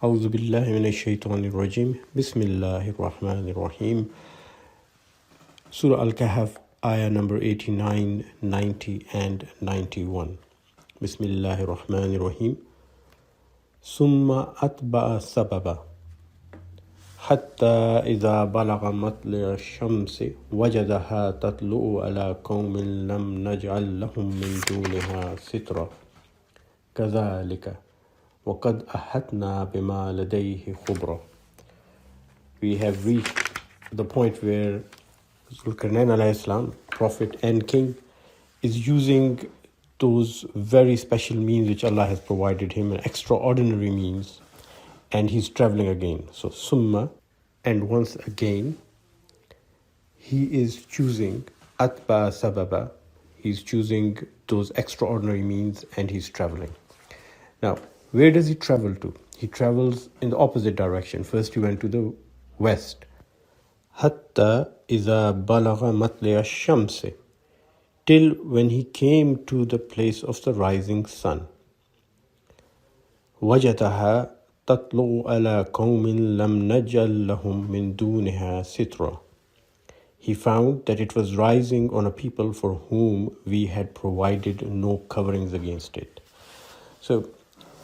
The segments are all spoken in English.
أعوذ بالله من الشيطان الرجيم بسم الله الرحمن الرحيم Surah Al Kahf, ayah number 89, 90 and 91. Bismillahir Rahmanir Rahim. Summa atba'a sababa hatta idha balagha matla ash-shamsi wajadaha tatlu'u ala qaumin lam naj'al lahum min duniha sitra kadhalika وَقَدْ أَحَطْنَا بِمَا لَدَيْهِ خُبْرًا. We have reached the point where Urdu al-Islam, prophet and king, is using those very special means which Allah has provided him, an extraordinary means, and he's traveling again. So summa, and once again, he is choosing atba sababa, he's choosing those extraordinary means and he's traveling. Now, where does he travel to? He travels in the opposite direction. First he went to the west. Hatta iza balagha matla ash-shamsi, till when he came to the place of the rising sun. Wajadaha tatlu ala qaumin lam naj'al lahum min duniha sitra. He found that it was rising on a people for whom we had provided no coverings against it. So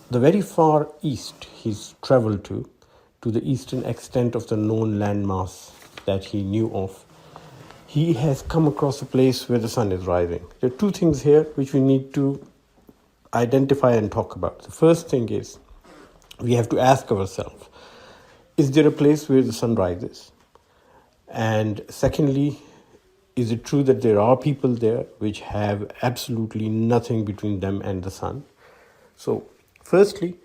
the very far east he's traveled to the eastern extent of the known landmass that he knew of, he has come across a place where the sun is rising. There are two things here which we need to identify and talk about. The first thing is, we have to ask ourselves, is there a place where the sun rises? And secondly, is it true that there are people there which have absolutely nothing between them and the sun? So, firstly,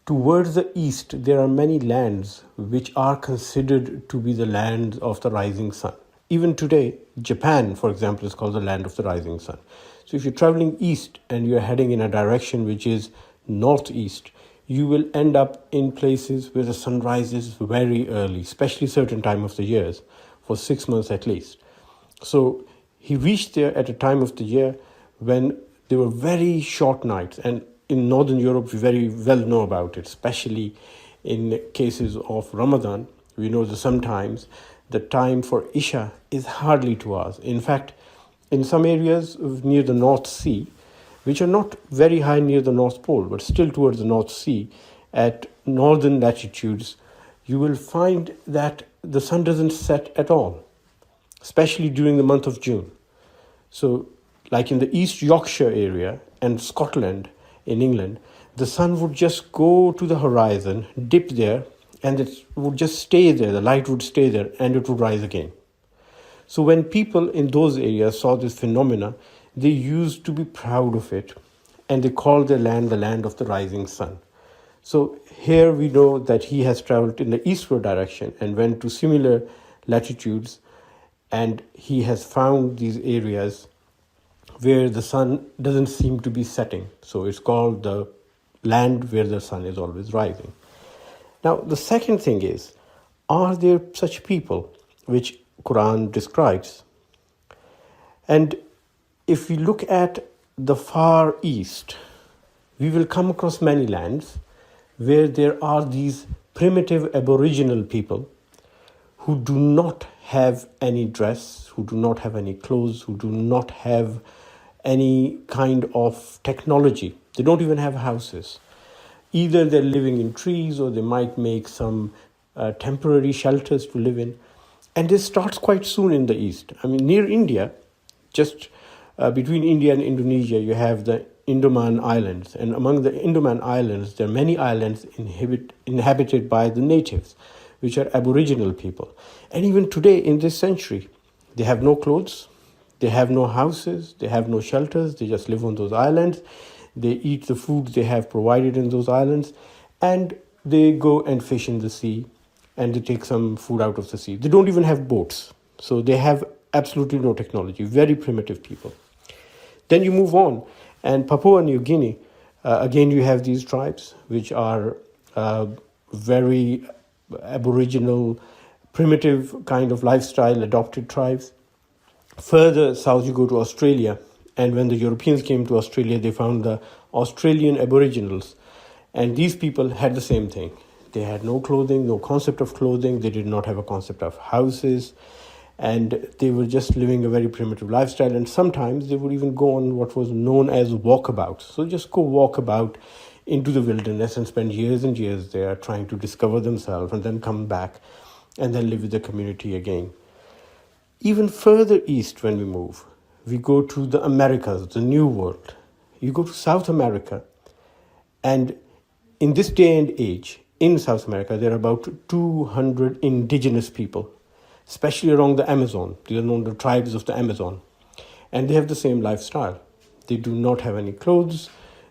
towards the east, there are many lands which are considered to be the land of the rising sun. Even today, Japan, for example, is called the land of the rising sun. So if you're traveling east and you're heading in a direction which is northeast, you will end up in places where the sun rises very early, especially certain time of the years, for 6 months at least. So he reached there at a time of the year when there were very short nights, and in Northern Europe, we very well know about it, especially in cases of Ramadan. We know that sometimes the time for Isha is hardly 2 hours. In fact, in some areas near the North Sea, which are not very high near the North Pole, but still towards the North Sea, at northern latitudes, you will find that the sun doesn't set at all, especially during the month of June. So, like in the East Yorkshire area and Scotland, in England, the sun would just go to the horizon, dip there, and it would just stay there. The light would stay there and it would rise again. So when people in those areas saw this phenomena, they used to be proud of it, and they called their land the land of the rising sun. So here we know that he has traveled in the eastward direction and went to similar latitudes, and he has found these areas where the sun doesn't seem to be setting. So it's called the land where the sun is always rising. Now, the second thing is, are there such people which Quran describes? And if we look at the far east, we will come across many lands where there are these primitive aboriginal people who do not have any dress, who do not have any clothes, who do not have any kind of technology. They don't even have houses. Either they're living in trees or they might make some temporary shelters to live in. And this starts quite soon in the east. I mean, near India, just between India and Indonesia, you have the Andaman Islands. And among the Andaman Islands, there are many islands inhabited by the natives, which are aboriginal people. And even today, in this century, they have no clothes, they have no houses, they have no shelters, they just live on those islands. They eat the food they have provided in those islands, and they go and fish in the sea, and they take some food out of the sea. They don't even have boats, so they have absolutely no technology, very primitive people. Then you move on, and Papua New Guinea, again you have these tribes, which are very aboriginal, primitive kind of lifestyle, adopted tribes. Further south you go to Australia, and when the Europeans came to Australia, they found the Australian Aboriginals, and these people had the same thing. They had no clothing, no concept of clothing. They did not have a concept of houses. And they were just living a very primitive lifestyle. And sometimes they would even go on what was known as walkabouts. So just go walk about into the wilderness and spend years and years there trying to discover themselves and then come back and then live with the community again. Even further east when we move, we go to the Americas, the New World. You go to South America, and in this day and age, in South America, there are about 200 indigenous people, especially along the Amazon. These are known the tribes of the Amazon. And they have the same lifestyle. They do not have any clothes.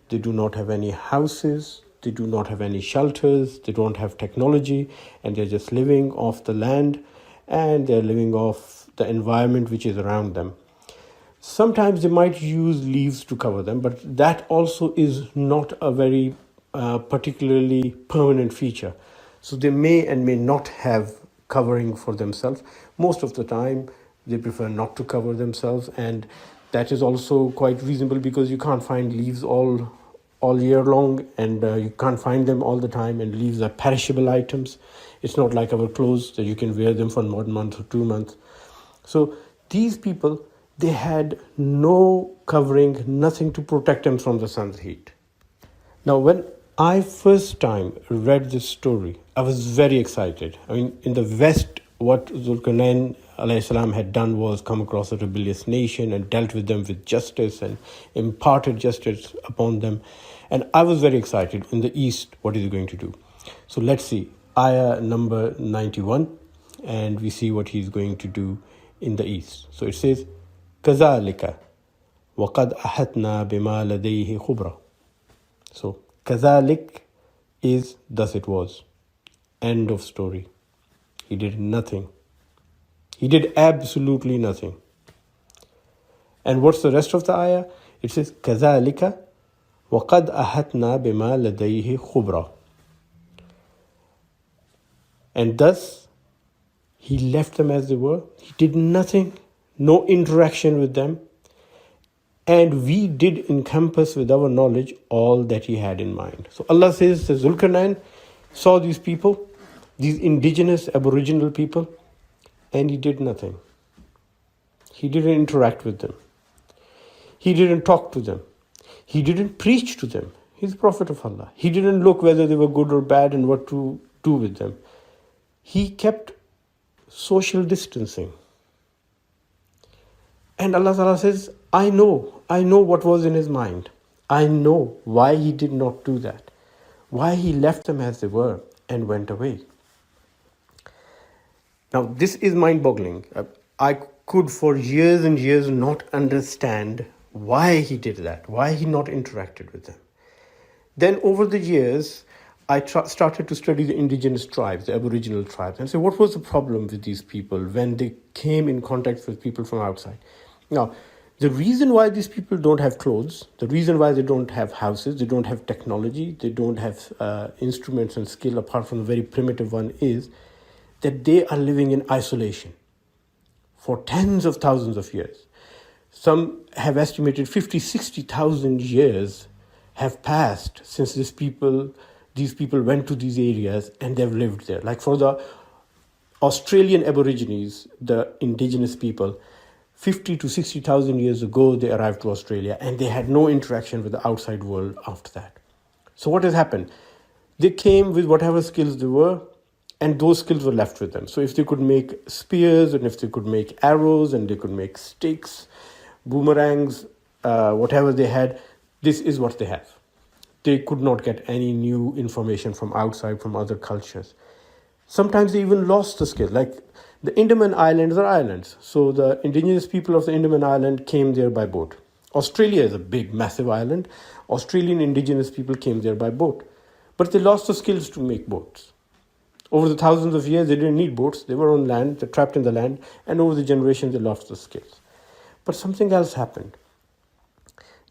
They do not have any houses. They do not have any shelters. They don't have technology. And they're just living off the land. And they're living off the environment which is around them. Sometimes they might use leaves to cover them, but that also is not a very particularly permanent feature. So they may and may not have covering for themselves. Most of the time, they prefer not to cover themselves, and that is also quite reasonable because you can't find leaves all year long, and you can't find them all the time, and leaves are perishable items. It's not like our clothes that you can wear them for 1 month or 2 months. So these people, they had no covering, nothing to protect them from the sun's heat. Now, when I first time read this story, I was very excited. I mean, in the West, what Zulkarnain alayhi salam had done was come across a rebellious nation and dealt with them with justice and imparted justice upon them. And I was very excited. In the East, what is he going to do? So let's see, ayah number 91, and we see what he's going to do in the East. So it says, كَذَلِكَ وَقَدْ أَحَتْنَا بِمَا لَدَيْهِ خُبْرًا. So, كَذَلِك is thus it was. End of story. He did nothing. He did absolutely nothing. And what's the rest of the ayah? It says, كَذَلِكَ وَقَدْ أَحَتْنَا بِمَا لَدَيْهِ خُبْرًا. And thus, he left them as they were. He did nothing. No interaction with them, and we did encompass with our knowledge all that he had in mind. So Allah says that Zulkarnain saw these people, these indigenous aboriginal people, and he did nothing. He didn't interact with them. He didn't talk to them. He didn't preach to them. He's the Prophet of Allah. He didn't look whether they were good or bad and what to do with them. He kept social distancing. And Allah Ta'ala says, I know what was in his mind. I know why he did not do that. Why he left them as they were and went away. Now, this is mind-boggling. I could for years and years not understand why he did that, why he not interacted with them. Then over the years, I started to study the indigenous tribes, the aboriginal tribes, and say, what was the problem with these people when they came in contact with people from outside? Now, the reason why these people don't have clothes, the reason why they don't have houses, they don't have technology, they don't have instruments and skill apart from the very primitive one is that they are living in isolation for tens of thousands of years. Some have estimated 50, 60,000 years have passed since these people went to these areas and they've lived there. Like for the Australian Aborigines, the indigenous people, 50 to 60,000 years ago, they arrived to Australia and they had no interaction with the outside world after that. So what has happened? They came with whatever skills they were, and those skills were left with them. So if they could make spears, and if they could make arrows, and they could make sticks, boomerangs, whatever they had, this is what they have. They could not get any new information from outside, from other cultures. Sometimes they even lost the skill. Like the Andaman Islands are islands. So the indigenous people of the Andaman Island came there by boat. Australia is a big, massive island. Australian indigenous people came there by boat. But they lost the skills to make boats. Over the thousands of years, they didn't need boats. They were on land, they're trapped in the land. And over the generations, they lost the skills. But something else happened.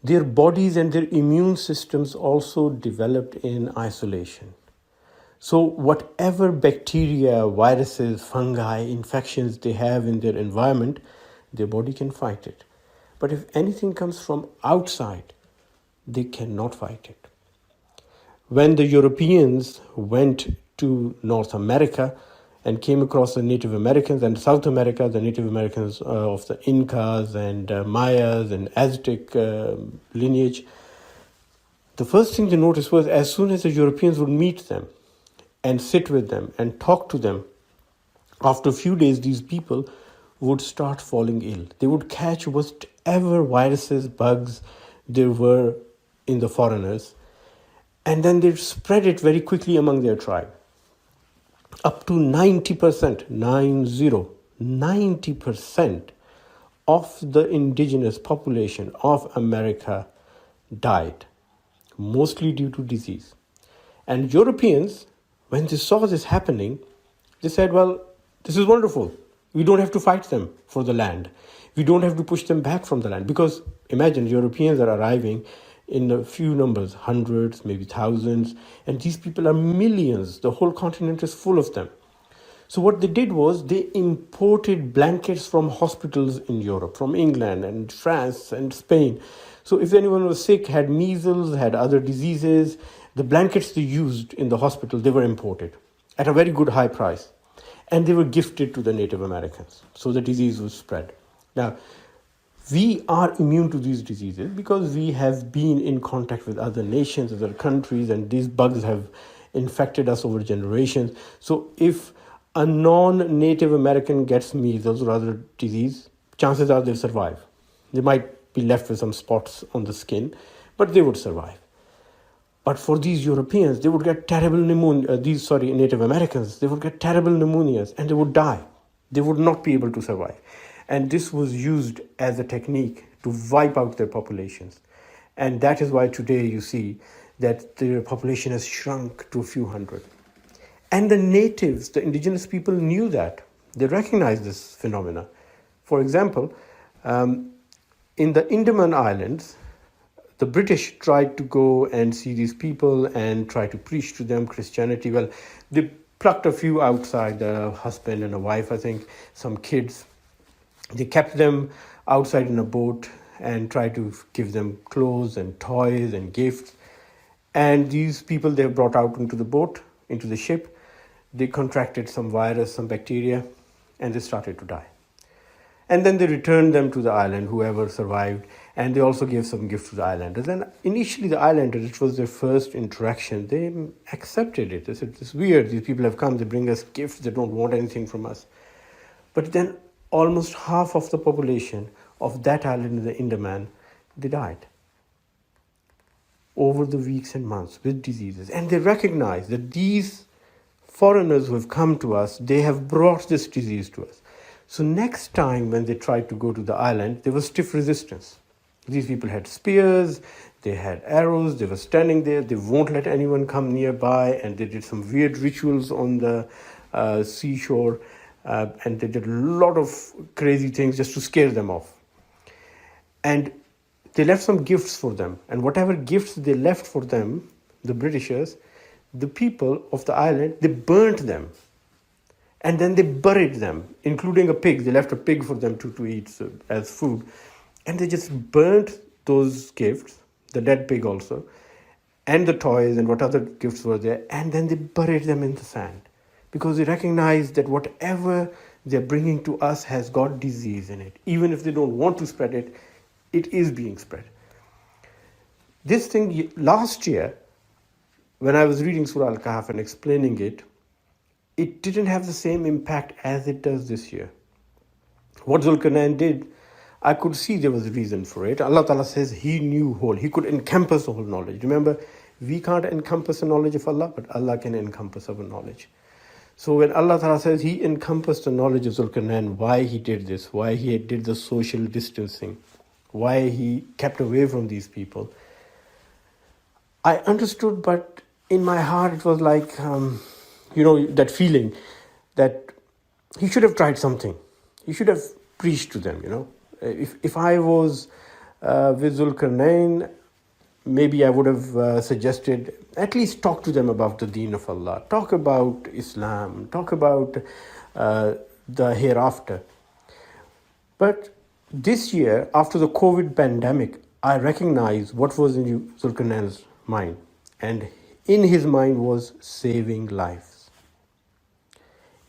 Their bodies and their immune systems also developed in isolation. So whatever bacteria, viruses, fungi, infections they have in their environment, their body can fight it. But if anything comes from outside, they cannot fight it. When the Europeans went to North America and came across the Native Americans, and South America, the Native Americans of the Incas and Mayas and Aztec lineage, the first thing they noticed was as soon as the Europeans would meet them and sit with them and talk to them, after a few days, these people would start falling ill. They would catch whatever viruses, bugs there were in the foreigners, and then they'd spread it very quickly among their tribe. Up to 90%, 90% of the indigenous population of America died, mostly due to disease. And Europeans, when they saw this happening, they said, well, this is wonderful. We don't have to fight them for the land. We don't have to push them back from the land. Because imagine Europeans are arriving in a few numbers, hundreds, maybe thousands, and these people are millions. The whole continent is full of them. So what they did was they imported blankets from hospitals in Europe, from England and France and Spain. So if anyone was sick, had measles, had other diseases, the blankets they used in the hospital, they were imported at a very good high price. And they were gifted to the Native Americans. So the disease was spread. Now, we are immune to these diseases because we have been in contact with other nations, other countries, and these bugs have infected us over generations. So if a non-Native American gets measles or other disease, chances are they'll survive. They might be left with some spots on the skin, but they would survive. But for these Europeans, they would get terrible pneumonia, Native Americans, they would get terrible pneumonias and they would die. They would not be able to survive. And this was used as a technique to wipe out their populations. And that is why today you see that their population has shrunk to a few hundred. And the natives, the indigenous people knew that. They recognized this phenomena. For example, in the Andaman Islands, the British tried to go and see these people and try to preach to them Christianity. Well, they plucked a few outside, a husband and a wife, I think, some kids. They kept them outside in a boat and tried to give them clothes and toys and gifts. And these people they brought out into the boat, into the ship, they contracted some virus, some bacteria, and they started to die. And then they returned them to the island, whoever survived, and they also gave some gifts to the islanders. And initially the islanders, it was their first interaction, they accepted it. They said, it's weird, these people have come, they bring us gifts, they don't want anything from us. But then almost half of the population of that island in the Andaman, they died over the weeks and months with diseases. And they recognized that these foreigners who have come to us, they have brought this disease to us. So next time when they tried to go to the island, there was stiff resistance. These people had spears, they had arrows, they were standing there, they won't let anyone come nearby, and they did some weird rituals on the seashore, and they did a lot of crazy things just to scare them off. And they left some gifts for them, and whatever gifts they left for them, the Britishers, the people of the island, they burnt them. And then they buried them, including a pig. They left a pig for them to eat as food. And they just burnt those gifts, the dead pig also, and the toys and what other gifts were there. And then they buried them in the sand. Because they recognized that whatever they're bringing to us has got disease in it. Even if they don't want to spread it, it is being spread. This thing, last year, when I was reading Surah Al Kahf and explaining it, it didn't have the same impact as it does this year. What Zulkarnain did, I could see there was a reason for it. Allah Ta'ala says He knew whole. He could encompass the whole knowledge. Remember, we can't encompass the knowledge of Allah, but Allah can encompass our knowledge. So when Allah Ta'ala says He encompassed the knowledge of Zulkarnain, why He did this, why He did the social distancing, why He kept away from these people, I understood, but in my heart it was like, that feeling that He should have tried something. He should have preached to them, If I was with Zulkarnain, maybe I would have suggested at least talk to them about the deen of Allah, talk about Islam, talk about the hereafter. But this year, after the COVID pandemic, I recognized what was in Zulkarnain's mind. And in his mind was saving lives.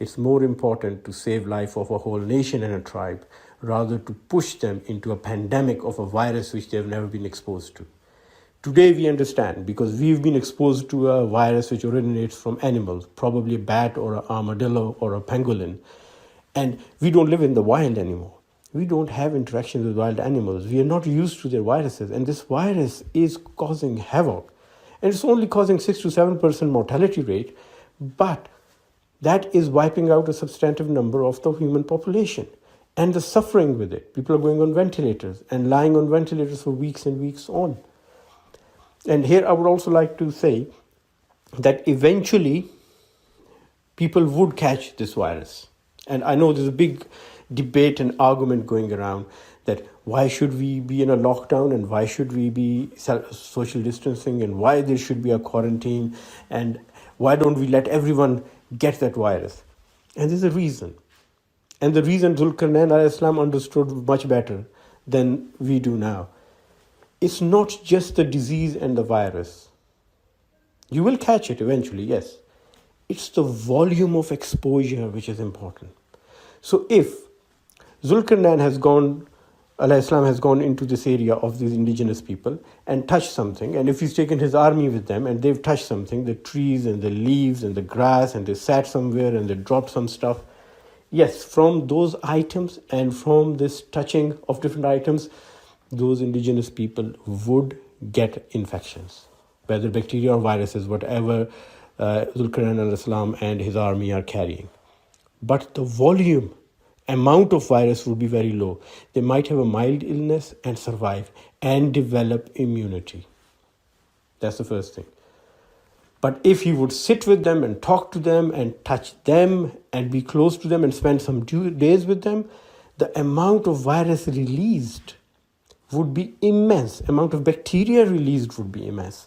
It's more important to save life of a whole nation and a tribe rather to push them into a pandemic of a virus which they've never been exposed to. Today we understand because we've been exposed to a virus which originates from animals, probably a bat or an armadillo or a pangolin, and we don't live in the wild anymore. We don't have interactions with wild animals. We are not used to their viruses, and this virus is causing havoc. And it's only causing 6 to 7% mortality rate, but that is wiping out a substantive number of the human population. And the suffering with it. People are going on ventilators and lying on ventilators for weeks and weeks on. And here I would also like to say that eventually people would catch this virus. And I know there's a big debate and argument going around that why should we be in a lockdown and why should we be social distancing and why there should be a quarantine and why don't we let everyone get that virus. And there's a reason. And the reason Zulkarnain al-Islam understood much better than we do now. It's not just the disease and the virus. You will catch it eventually, yes. It's the volume of exposure which is important. So if Zulkarnain al-Islam has gone into this area of these indigenous people and touched something, and if he's taken his army with them and they've touched something, the trees and the leaves and the grass, and they sat somewhere and they dropped some stuff, yes, from those items and from this touching of different items, those indigenous people would get infections, whether bacteria or viruses, whatever Zulkarnain al-Islam and his army are carrying. But the amount of virus would be very low. They might have a mild illness and survive and develop immunity. That's the first thing. But if he would sit with them and talk to them and touch them and be close to them and spend some days with them, the amount of virus released would be immense. Amount of bacteria released would be immense.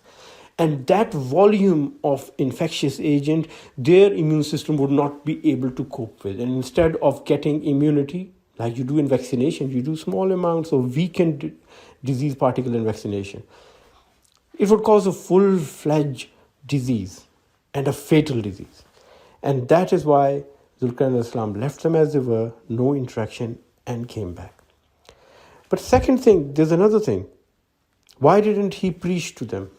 And that volume of infectious agent, their immune system would not be able to cope with. And instead of getting immunity, like you do in vaccination, you do small amounts of weakened disease particle in vaccination. It would cause a full-fledged disease and a fatal disease. And that is why Zulkarnain al-Islam left them as they were, no interaction, and came back. But second thing, there's another thing. Why didn't he preach to them?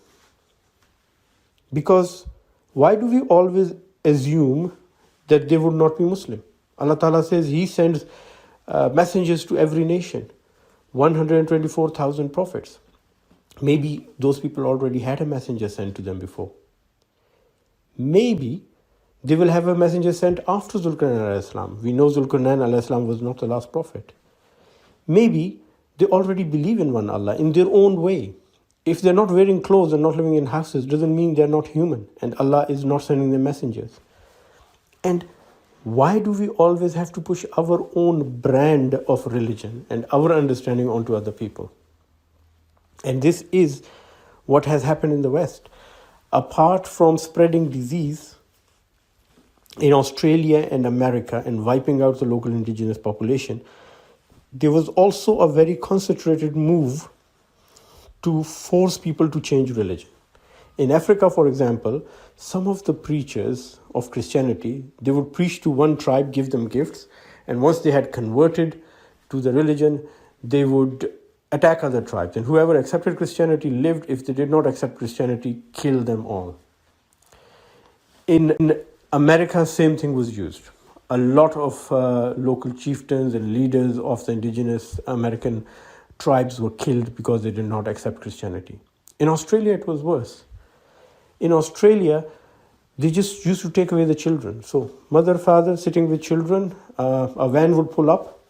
Because why do we always assume that they would not be Muslim? Allah Ta'ala says He sends messengers to every nation, 124,000 prophets. Maybe those people already had a messenger sent to them before. Maybe they will have a messenger sent after Zulkarnain al-Islam. We know Zulkarnain al-Islam was not the last prophet. Maybe they already believe in one Allah in their own way. If they're not wearing clothes and not living in houses, doesn't mean they're not human and Allah is not sending them messengers. And why do we always have to push our own brand of religion and our understanding onto other people? And this is what has happened in the West. Apart from spreading disease in Australia and America and wiping out the local indigenous population, there was also a very concentrated move to force people to change religion. In Africa, for example, some of the preachers of Christianity, they would preach to one tribe, give them gifts, and once they had converted to the religion, they would attack other tribes. And whoever accepted Christianity lived. If they did not accept Christianity, kill them all. In America, same thing was used. A lot of local chieftains and leaders of the indigenous American tribes were killed because they did not accept Christianity. In Australia, it was worse. In Australia, they just used to take away the children. So mother, father sitting with children, a van would pull up,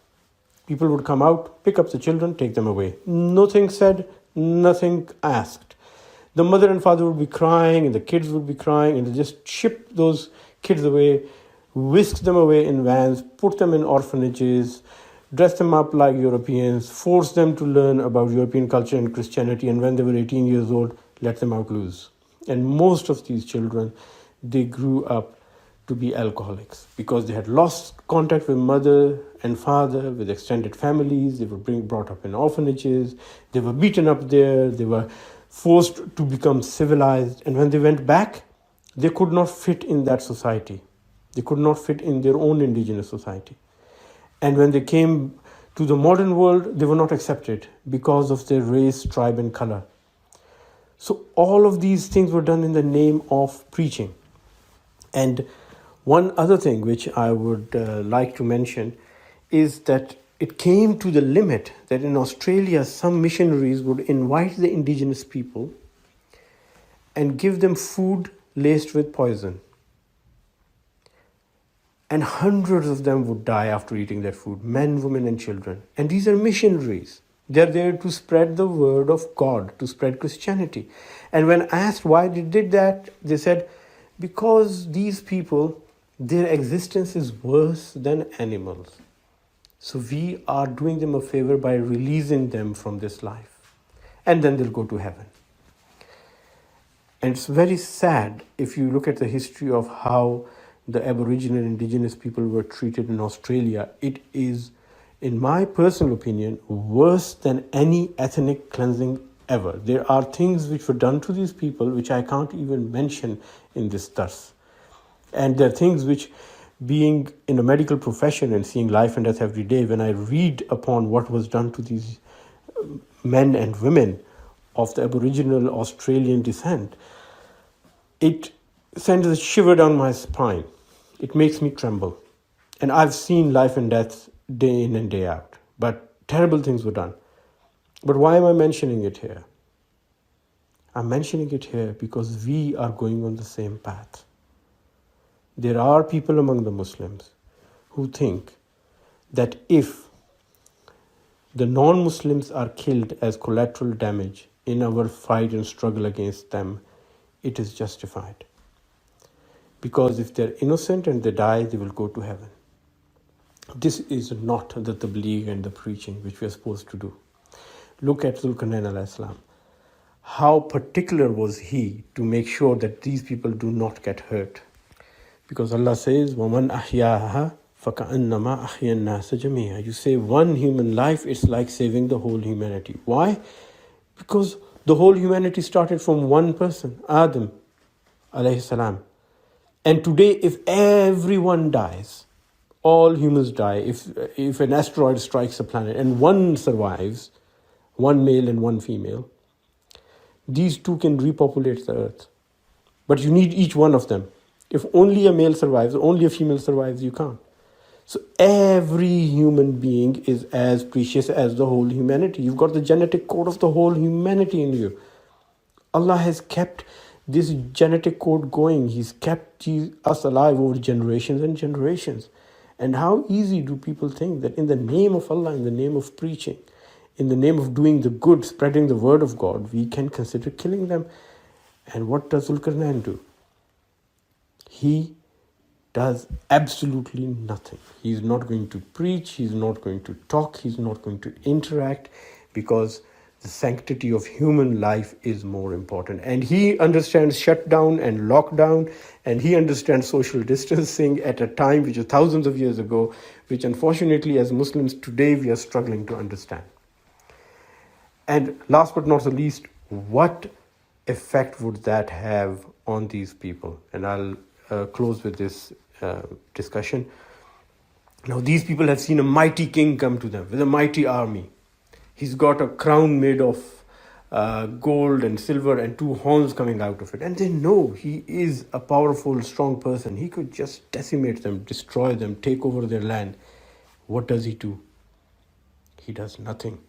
people would come out, pick up the children, take them away. Nothing said, nothing asked. The mother and father would be crying and the kids would be crying, and they just ship those kids away, whisk them away in vans, put them in orphanages, dress them up like Europeans, force them to learn about European culture and Christianity, and when they were 18 years old, let them out loose. And most of these children, they grew up to be alcoholics because they had lost contact with mother and father, with extended families. They were brought up in orphanages. They were beaten up there. They were forced to become civilized. And when they went back, they could not fit in that society. They could not fit in their own indigenous society. And when they came to the modern world, they were not accepted because of their race, tribe, and color. So all of these things were done in the name of preaching. And one other thing which I would like to mention is that it came to the limit that in Australia, some missionaries would invite the indigenous people and give them food laced with poison. And hundreds of them would die after eating that food, men, women, and children. And these are missionaries. They're there to spread the word of God, to spread Christianity. And when asked why they did that, they said, because these people, their existence is worse than animals. So we are doing them a favor by releasing them from this life. And then they'll go to heaven. And it's very sad if you look at the history of how the Aboriginal indigenous people were treated in Australia. It is, in my personal opinion, worse than any ethnic cleansing ever. There are things which were done to these people which I can't even mention in this dars. And there are things which, being in a medical profession and seeing life and death every day, when I read upon what was done to these men and women of the Aboriginal Australian descent, it sends a shiver down my spine. It makes me tremble. And I've seen life and death day in and day out. But terrible things were done. But why am I mentioning it here? I'm mentioning it here because we are going on the same path. There are people among the Muslims who think that if the non-Muslims are killed as collateral damage in our fight and struggle against them, it is justified. Because if they're innocent and they die, they will go to heaven. This is not the tabligh and the preaching which we are supposed to do. Look at Zulkarnain alayhi salam. How particular was he to make sure that these people do not get hurt? Because Allah says, وَمَنْ أَحْيَاهَا فَكَأَنَّمَا أَحْيَا النَّاسَ جَمِيعًا. You save one human life, it's like saving the whole humanity. Why? Because the whole humanity started from one person, Adam alayhi salam. And today, if everyone dies, all humans die, if an asteroid strikes a planet and one survives, one male and one female, these two can repopulate the earth. But you need each one of them. If only a male survives, only a female survives, you can't. So every human being is as precious as the whole humanity. You've got the genetic code of the whole humanity in you. Allah has kept this genetic code going. He's kept us alive over generations and generations. And how easy do people think that in the name of Allah, in the name of preaching, in the name of doing the good, spreading the word of God, we can consider killing them? And what does Zulkarnain do? He does absolutely nothing. He's not going to preach, he's not going to talk, he's not going to interact, because the sanctity of human life is more important. And he understands shutdown and lockdown, and he understands social distancing at a time which is thousands of years ago, which unfortunately as Muslims today we are struggling to understand. And last but not the least, what effect would that have on these people? And I'll close with this discussion. Now, these people have seen a mighty king come to them with a mighty army. He's got a crown made of gold and silver and two horns coming out of it. And they know he is a powerful, strong person. He could just decimate them, destroy them, take over their land. What does he do? He does nothing.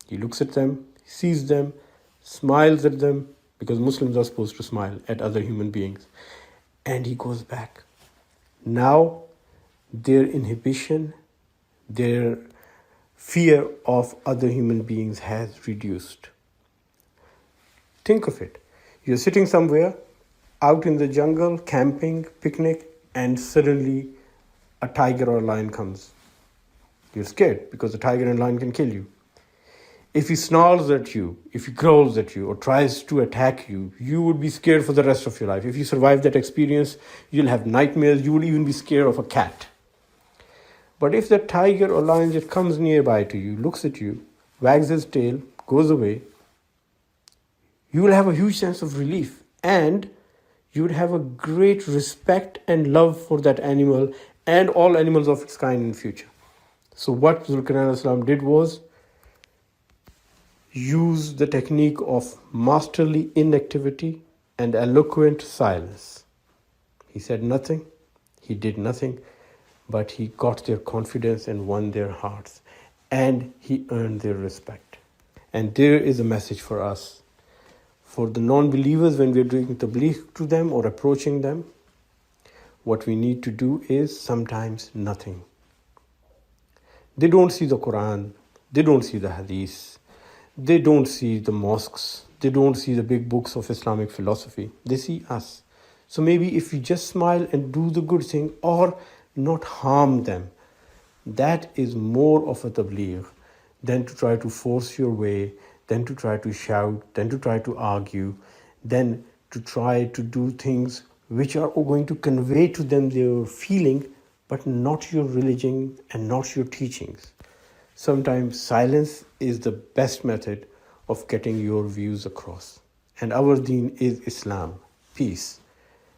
He looks at them, sees them, smiles at them, because Muslims are supposed to smile at other human beings. And he goes back. Now, their inhibition, their fear of other human beings has reduced. Think of it. You're sitting somewhere out in the jungle, camping, picnic, and suddenly a tiger or a lion comes. You're scared because the tiger and lion can kill you. If he snarls at you, if he growls at you or tries to attack you, you would be scared for the rest of your life. If you survive that experience, you'll have nightmares. You will even be scared of a cat. But if the tiger or lion just comes nearby to you, looks at you, wags his tail, goes away, you will have a huge sense of relief, and you would have a great respect and love for that animal and all animals of its kind in future. So what Zulkarnain did was use the technique of masterly inactivity and eloquent silence. He said nothing, he did nothing, but he got their confidence and won their hearts, and he earned their respect. And there is a message for us. For the non-believers, when we're doing tabligh to them or approaching them, what we need to do is sometimes nothing. They don't see the Quran, they don't see the Hadith, they don't see the mosques, they don't see the big books of Islamic philosophy, they see us. So maybe if we just smile and do the good thing or not harm them, that is more of a tabligh than to try to force your way, than to try to shout, than to try to argue, than to try to do things which are going to convey to them their feeling, but not your religion and not your teachings. Sometimes silence is the best method of getting your views across. And our deen is Islam, peace.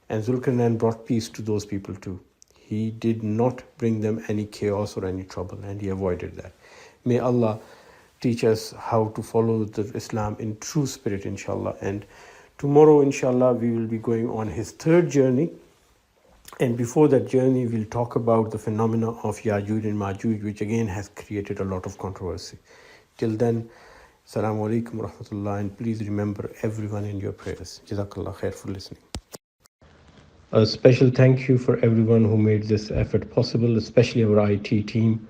And Zulkarnain brought peace to those people too. He did not bring them any chaos or any trouble, and he avoided that. May Allah teach us how to follow the Islam in true spirit, inshallah. And tomorrow, inshallah, we will be going on his third journey. And before that journey, we'll talk about the phenomena of Ya'juj and Ma'juj, which again has created a lot of controversy. Till then, Assalamu alaikum wa rahmatullah, and please remember everyone in your prayers. Jazakallah khair for listening. A special thank you for everyone who made this effort possible, especially our IT team.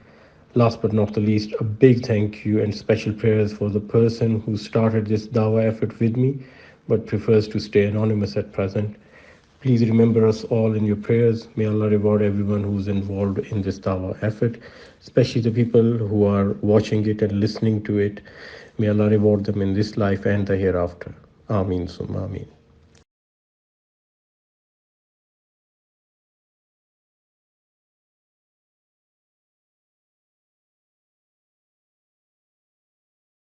Last but not the least, a big thank you and special prayers for the person who started this dawah effort with me, but prefers to stay anonymous at present. Please remember us all in your prayers. May Allah reward everyone who's involved in this dawah effort, especially the people who are watching it and listening to it. May Allah reward them in this life and the hereafter. Ameen summa ameen.